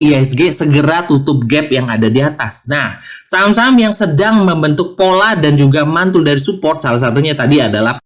IHSG segera tutup gap yang ada di atas. Nah, saham-saham yang sedang membentuk pola dan juga mantul dari support, salah satunya tadi adalah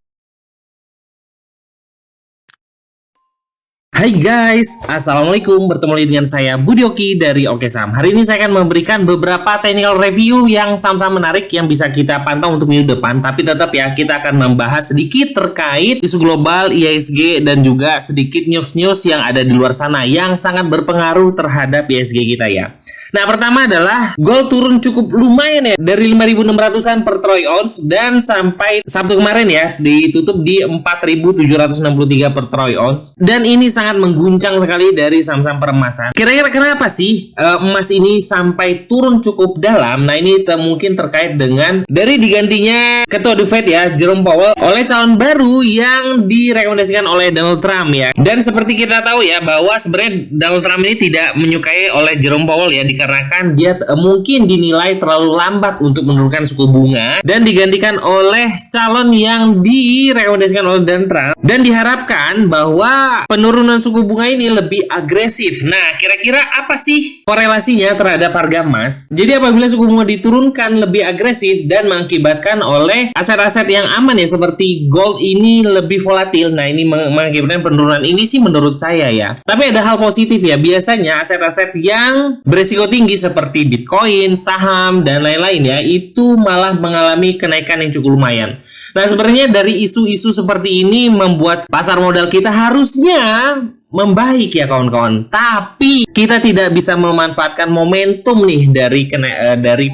Hai guys, Assalamualaikum, bertemu lagi dengan saya Budi Oki dari Oke Saham. Hari ini saya akan memberikan beberapa technical review yang saham-saham menarik yang bisa kita pantau untuk minggu depan. Tapi tetap ya, kita akan membahas sedikit terkait isu global, IHSG, dan juga sedikit news-news yang ada di luar sana yang sangat berpengaruh terhadap IHSG kita ya. Nah, pertama adalah gold turun cukup lumayan ya, dari 5.600-an per troy ounce dan sampai Sabtu kemarin ya ditutup di 4.763 per troy ounce, dan ini sangat mengguncang sekali dari saham-saham peremasan. Kira-kira kenapa sih emas ini sampai turun cukup dalam? Nah, ini mungkin terkait dengan dari digantinya ketua The Fed ya, Jerome Powell, oleh calon baru yang direkomendasikan oleh Donald Trump ya. Dan seperti kita tahu ya bahwa sebenarnya Donald Trump ini tidak menyukai oleh Jerome Powell ya, dikarenakan dia mungkin dinilai terlalu lambat untuk menurunkan suku bunga, dan digantikan oleh calon yang direkomendasikan oleh Donald Trump, dan diharapkan bahwa penurunan suku bunga ini lebih agresif. Nah, kira-kira apa sih korelasinya terhadap harga emas? Jadi apabila suku bunga diturunkan lebih agresif dan mengakibatkan oleh aset-aset yang aman ya seperti gold ini lebih volatil, nah ini mengakibatkan penurunan ini sih menurut saya ya. Tapi ada hal positif ya, biasanya aset-aset yang berisiko tinggi seperti Bitcoin, saham, dan lain-lain ya, itu malah mengalami kenaikan yang cukup lumayan. Nah, sebenarnya dari isu-isu seperti ini membuat pasar modal kita harusnya membaik ya kawan-kawan. Tapi kita tidak bisa memanfaatkan momentum nih dari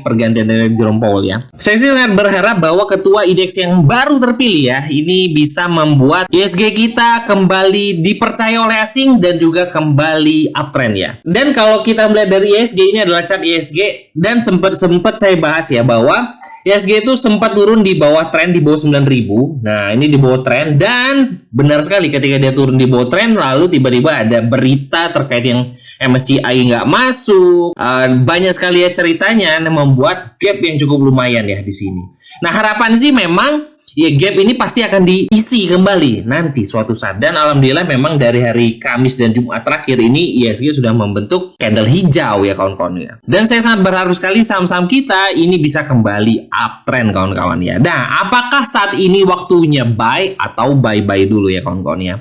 pergantian dari Jerome Powell ya. Saya sih sangat berharap bahwa ketua indeks yang baru terpilih ya, ini bisa membuat IHSG kita kembali dipercaya oleh asing dan juga kembali uptrend ya. Dan kalau kita melihat dari IHSG, ini adalah chart IHSG, dan sempat saya bahas ya bahwa IHSG itu sempat turun di bawah tren, di bawah 9.000. Nah, ini di bawah tren, dan benar sekali ketika dia turun di bawah tren, lalu tiba-tiba ada berita terkait yang MSCI nggak masuk. Banyak sekali ya ceritanya yang membuat gap yang cukup lumayan ya di sini. Nah, harapan sih memang ya gap ini pasti akan diisi kembali nanti suatu saat. Dan alhamdulillah memang dari hari Kamis dan Jumat terakhir ini IHSG sudah membentuk candle hijau ya kawan-kawan ya. Dan saya sangat berharap sekali saham-saham kita ini bisa kembali uptrend kawan-kawan ya. Nah, apakah saat ini waktunya buy atau buy dulu ya kawan-kawan ya?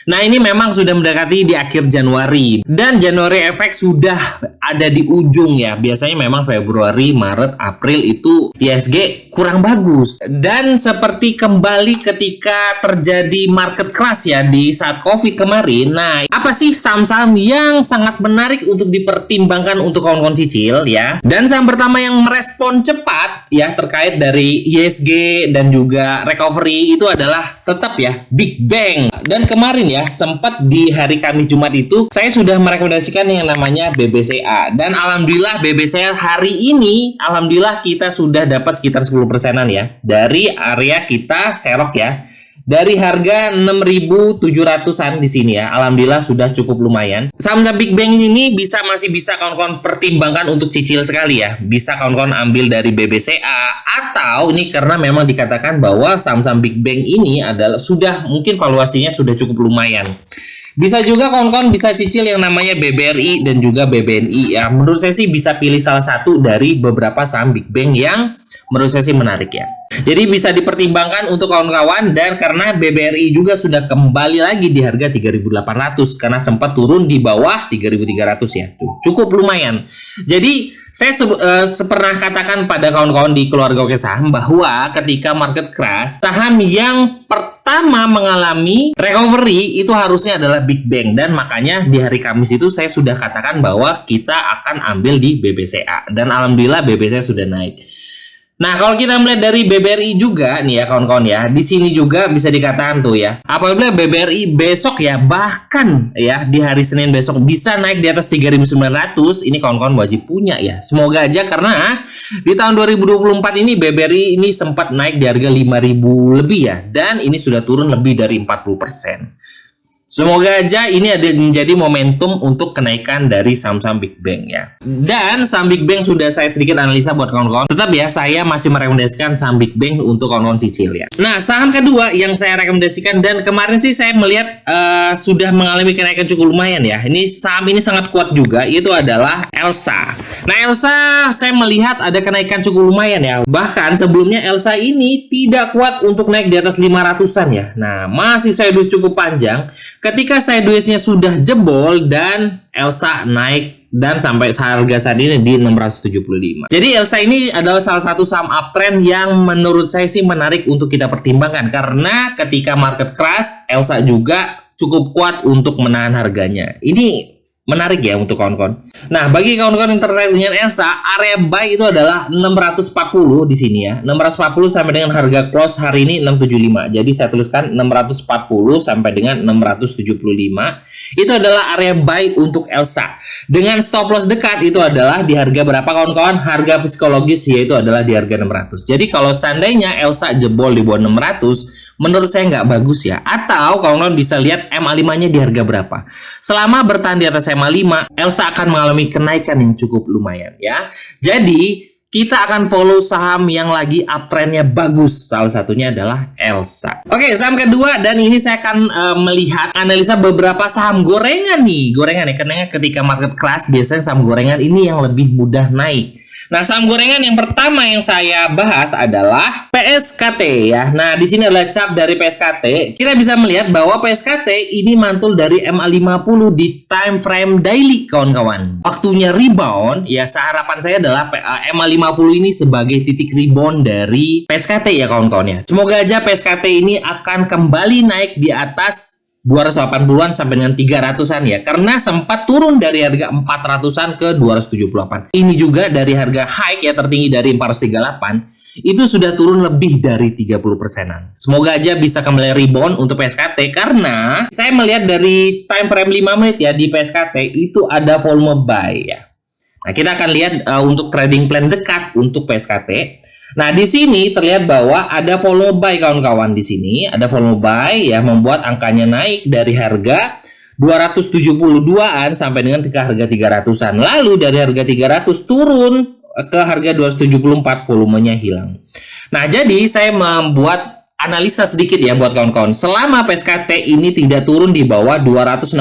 Nah, ini memang sudah mendekati di akhir Januari, dan Januari efek sudah ada di ujung ya. Biasanya memang Februari, Maret, April itu IHSG kurang bagus, dan seperti kembali ketika terjadi market crash ya di saat COVID kemarin. Nah, apa sih saham-saham yang sangat menarik untuk dipertimbangkan untuk kawan-kawan cicil ya? Dan saham pertama yang merespon cepat ya terkait dari IHSG dan juga recovery itu adalah tetap ya Big Bang. Dan kemarin ya sempat di hari Kamis Jumat itu saya sudah merekomendasikan yang namanya BBCA, dan alhamdulillah BBCA hari ini alhamdulillah kita sudah dapat sekitar 10%-an ya dari area kita serok ya. Dari harga 6.700-an di sini ya, alhamdulillah sudah cukup lumayan. Saham-saham Big Bang ini masih bisa kawan-kawan pertimbangkan untuk cicil sekali ya. Bisa kawan-kawan ambil dari BBCA, atau ini karena memang dikatakan bahwa saham-saham Big Bang ini adalah sudah mungkin valuasinya sudah cukup lumayan. Bisa juga kawan-kawan bisa cicil yang namanya BBRI dan juga BBNI ya. Menurut saya sih bisa pilih salah satu dari beberapa saham Big Bang yang menurut saya sih menarik ya. Jadi bisa dipertimbangkan untuk kawan-kawan, dan karena BBRI juga sudah kembali lagi di harga 3.800 karena sempat turun di bawah 3.300 ya. Cukup lumayan. Jadi saya pernah katakan pada kawan-kawan di keluarga Oke Saham bahwa ketika market crash, saham yang pertama mengalami recovery itu harusnya adalah Big Bang, dan makanya di hari Kamis itu saya sudah katakan bahwa kita akan ambil di BBCA, dan alhamdulillah BBCA sudah naik. Nah, kalau kita melihat dari BBRI juga nih ya kawan-kawan ya, di sini juga bisa dikatakan tuh ya, apabila BBRI besok ya, bahkan ya di hari Senin besok bisa naik di atas 3.900, ini kawan-kawan wajib punya ya. Semoga aja, karena di tahun 2024 ini BBRI ini sempat naik di harga 5.000 lebih ya, dan ini sudah turun lebih dari 40%. Semoga aja ini ada menjadi momentum untuk kenaikan dari saham-saham Big Bang ya. Dan saham Big Bang sudah saya sedikit analisa buat kawan-kawan. Tetap ya, saya masih merekomendasikan saham Big Bang untuk kawan-kawan cicil ya. Nah, saham kedua yang saya rekomendasikan, dan kemarin sih saya melihat sudah mengalami kenaikan cukup lumayan ya. Ini saham ini sangat kuat juga, itu adalah Elsa. Nah, Elsa saya melihat ada kenaikan cukup lumayan ya. Bahkan sebelumnya Elsa ini tidak kuat untuk naik di atas 500-an ya. Nah, masih sideways cukup panjang. Ketika sideways-nya sudah jebol dan Elsa naik dan sampai harga saat ini di 675. Jadi Elsa ini adalah salah satu saham uptrend yang menurut saya sih menarik untuk kita pertimbangkan, karena ketika market crash Elsa juga cukup kuat untuk menahan harganya. Ini menarik ya untuk kawan-kawan. Nah, bagi kawan-kawan yang tertarik dengan Elsa, area buy itu adalah 640 di sini ya. 640 sampai dengan harga close hari ini 675. Jadi saya tuliskan 640 sampai dengan 675. Itu adalah area buy untuk Elsa. Dengan stop loss dekat itu adalah di harga berapa kawan-kawan? Harga psikologis yaitu adalah di harga 600. Jadi kalau seandainya Elsa jebol di bawah 600, menurut saya nggak bagus ya. Atau kawan-kawan bisa lihat MA5-nya di harga berapa. Selama bertahan di atas MA5, Elsa akan mengalami kenaikan yang cukup lumayan ya. Jadi kita akan follow saham yang lagi uptrendnya bagus. Salah satunya adalah Elsa. Oke, saham kedua, dan ini saya akan melihat analisa beberapa saham gorengan nih. Gorengan ya, karena ketika market crash biasanya saham gorengan ini yang lebih mudah naik. Nah, saham gorengan yang pertama yang saya bahas adalah PSKT ya. Nah, di sini adalah chart dari PSKT. Kita bisa melihat bahwa PSKT ini mantul dari MA50 di time frame daily, kawan-kawan. Waktunya rebound, ya harapan saya adalah MA50 ini sebagai titik rebound dari PSKT ya, kawan-kawan ya. Semoga aja PSKT ini akan kembali naik di atas 280-an sampai dengan 300-an ya, karena sempat turun dari harga 400-an ke 278. Ini juga dari harga high ya, tertinggi dari 438 itu sudah turun lebih dari 30%-an. Semoga aja bisa kembali rebound untuk PSKT, karena saya melihat dari time frame 5 menit ya di PSKT itu ada volume buy ya. Nah, kita akan lihat untuk trading plan dekat untuk PSKT. Nah, di sini terlihat bahwa ada volume buy, kawan-kawan. Di sini ada volume buy ya, membuat angkanya naik dari harga 272-an sampai dengan ke harga 300-an. Lalu dari harga 300 turun ke harga 274, volumenya hilang. Nah, jadi saya membuat analisa sedikit ya buat kawan-kawan. Selama PSKT ini tidak turun di bawah 266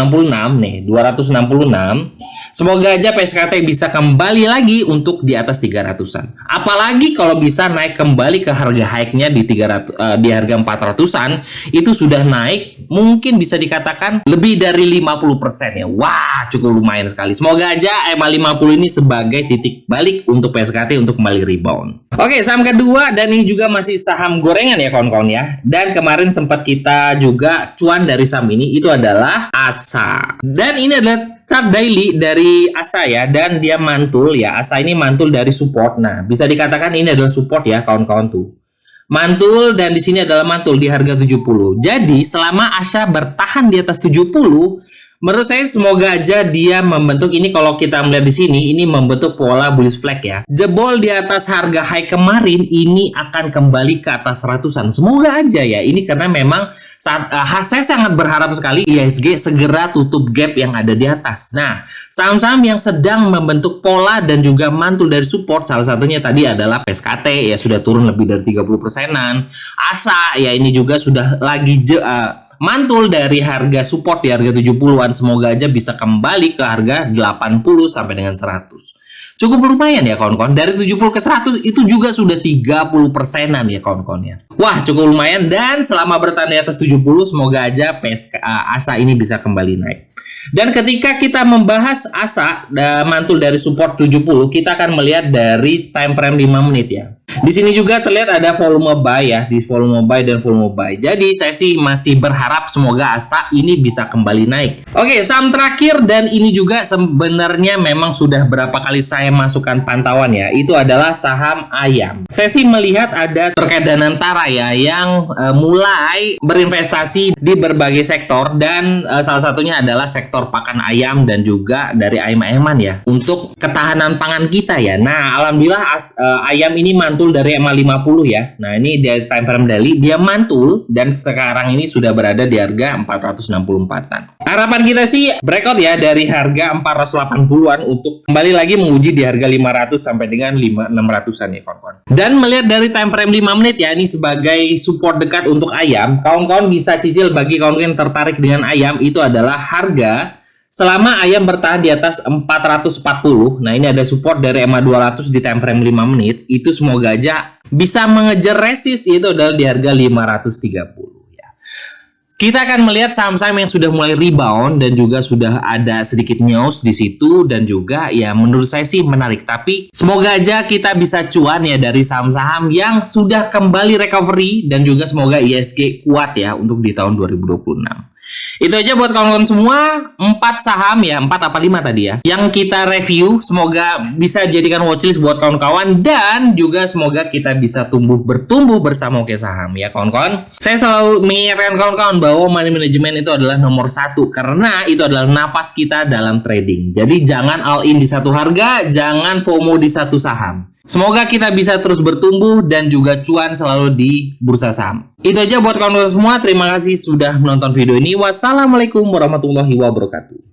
nih, 266. Semoga aja PSKT bisa kembali lagi untuk di atas 300-an. Apalagi kalau bisa naik kembali ke harga high-nya di 300 di harga 400-an, itu sudah naik mungkin bisa dikatakan lebih dari 50% ya. Wah, cukup lumayan sekali. Semoga aja MA50 ini sebagai titik balik untuk PSKT untuk kembali rebound. Oke, saham kedua, dan ini juga masih saham gorengan ya, kawan-kawan ya. Dan kemarin sempat kita juga cuan dari saham ini, itu adalah ASA. Dan ini adalah chart daily dari ASA ya, dan dia mantul ya. ASA ini mantul dari support. Nah, bisa dikatakan ini adalah support ya, kawan-kawan tuh. Mantul, dan di sini adalah mantul di harga 70. Jadi, selama ASA bertahan di atas 70, menurut saya semoga aja dia membentuk ini. Kalau kita melihat di sini, ini membentuk pola bullish flag ya. Jebol di atas harga high kemarin, ini akan kembali ke atas 100-an. Semoga aja ya. Ini karena memang saya sangat berharap sekali IHSG segera tutup gap yang ada di atas. Nah, saham-saham yang sedang membentuk pola dan juga mantul dari support, salah satunya tadi adalah PSKT ya, sudah turun lebih dari 30%-an. ASA ya, ini juga sudah lagi mantul dari harga support di harga 70-an. Semoga aja bisa kembali ke harga 80 sampai dengan 100. Cukup lumayan ya, kawan-kawan. Dari 70 ke 100 itu juga sudah 30%-an ya, kawan-kawan ya. Wah, cukup lumayan, dan selama bertahan di atas 70 semoga aja ASA ini bisa kembali naik. Dan ketika kita membahas ASA mantul dari support 70, kita akan melihat dari time frame 5 menit ya. Di sini juga terlihat ada volume buy ya, di volume buy dan volume buy. Jadi saya sih masih berharap semoga ASA ini bisa kembali naik. Oke, saham terakhir, dan ini juga sebenarnya memang sudah berapa kali saya masukkan pantauan ya, itu adalah saham ayam. Saya sih melihat ada terkait Danantara ya, yang mulai berinvestasi di berbagai sektor, dan salah satunya adalah sektor pakan ayam dan juga dari ayam-ayaman ya, untuk ketahanan pangan kita ya. Nah, alhamdulillah ayam ini mantul mantul dari EMA 50 ya. Nah, ini dari time frame daily dia mantul dan sekarang ini sudah berada di harga 464-an. Harapan kita sih breakout ya dari harga 480-an untuk kembali lagi menguji di harga 500 sampai dengan 600-an ya kawan-kawan. Dan melihat dari time frame 5 menit ya, ini sebagai support dekat untuk ayam. Kawan-kawan bisa cicil bagi kawan-kawan yang tertarik dengan ayam, itu adalah harga selama ayam bertahan di atas 440. Nah, ini ada support dari EMA 200 di time frame 5 menit. Itu semoga aja bisa mengejar resist, itu adalah di harga 530 ya. Kita akan melihat saham-saham yang sudah mulai rebound dan juga sudah ada sedikit news di situ dan juga ya menurut saya sih menarik. Tapi semoga aja kita bisa cuan ya dari saham-saham yang sudah kembali recovery dan juga semoga ISG kuat ya untuk di tahun 2026. Itu aja buat kawan-kawan semua, 4 saham ya, 4 apa 5 tadi ya, yang kita review. Semoga bisa jadikan watchlist buat kawan-kawan dan juga semoga kita bisa bertumbuh bersama Oke Saham ya kawan-kawan. Saya selalu mengingatkan kawan-kawan bahwa money management itu adalah nomor 1 karena itu adalah nafas kita dalam trading. Jadi jangan all in di satu harga, jangan FOMO di satu saham. Semoga kita bisa terus bertumbuh dan juga cuan selalu di bursa saham. Itu aja buat kawan-kawan semua. Terima kasih sudah menonton video ini. Wassalamualaikum warahmatullahi wabarakatuh.